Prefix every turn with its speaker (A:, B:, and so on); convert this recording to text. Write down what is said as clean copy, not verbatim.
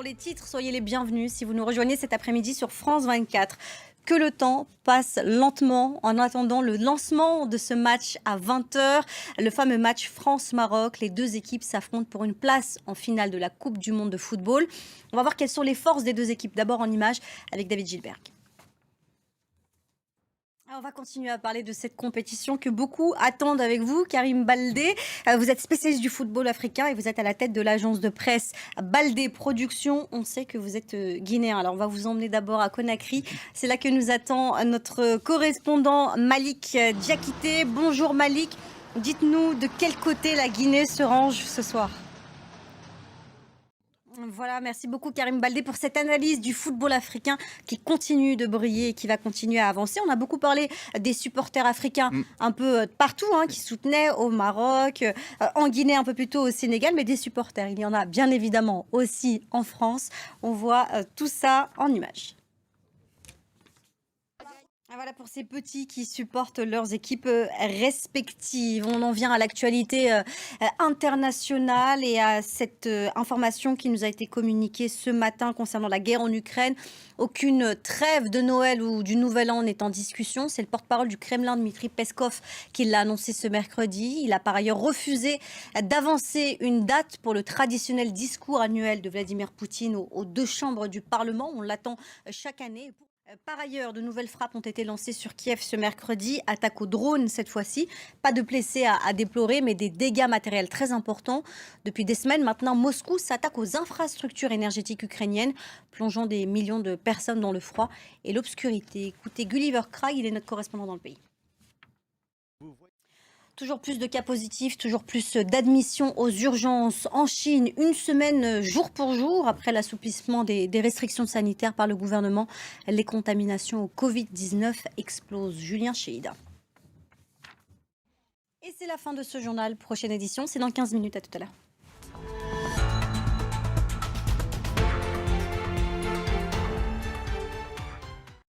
A: les titres, soyez les bienvenus si vous nous rejoignez cet après-midi sur France 24. Que le temps passe lentement en attendant le lancement de ce match à 20h, le fameux match France-Maroc. Les deux équipes s'affrontent pour une place en finale de la Coupe du Monde de football. On va voir quelles sont les forces des deux équipes. D'abord en images avec David Gilbert. On va continuer à parler de cette compétition que beaucoup attendent avec vous. Karim Baldé, vous êtes spécialiste du football africain et vous êtes à la tête de l'agence de presse Baldé Productions. On sait que vous êtes guinéen. Alors on va vous emmener d'abord à Conakry. C'est là que nous attend notre correspondant Malik Diakité. Bonjour Malik, dites-nous de quel côté la Guinée se range ce soir. Voilà, merci beaucoup Karim Baldé pour cette analyse du football africain qui continue de briller et qui va continuer à avancer. On a beaucoup parlé des supporters africains un peu partout, qui soutenaient au Maroc, en Guinée un peu plus tôt au Sénégal, mais des supporters, il y en a bien évidemment aussi en France. On voit tout ça en images. Voilà pour ces petits qui supportent leurs équipes respectives. On en vient à l'actualité internationale et à cette information qui nous a été communiquée ce matin concernant la guerre en Ukraine. Aucune trêve de Noël ou du Nouvel An n'est en discussion. C'est le porte-parole du Kremlin, Dmitri Peskov, qui l'a annoncé ce mercredi. Il a par ailleurs refusé d'avancer une date pour le traditionnel discours annuel de Vladimir Poutine aux deux chambres du Parlement. On l'attend chaque année. Par ailleurs, de nouvelles frappes ont été lancées sur Kiev ce mercredi, attaque au drone cette fois-ci. Pas de blessés à déplorer, mais des dégâts matériels très importants. Depuis des semaines maintenant, Moscou s'attaque aux infrastructures énergétiques ukrainiennes, plongeant des millions de personnes dans le froid et l'obscurité. Écoutez, Gulliver Craig, il est notre correspondant dans le pays. Toujours plus de cas positifs, toujours plus d'admissions aux urgences en Chine, une semaine jour pour jour après l'assouplissement des restrictions sanitaires par le gouvernement. Les contaminations au Covid-19 explosent. Julien Cheida. Et c'est la fin de ce journal. Prochaine édition, c'est dans 15 minutes. À tout à l'heure.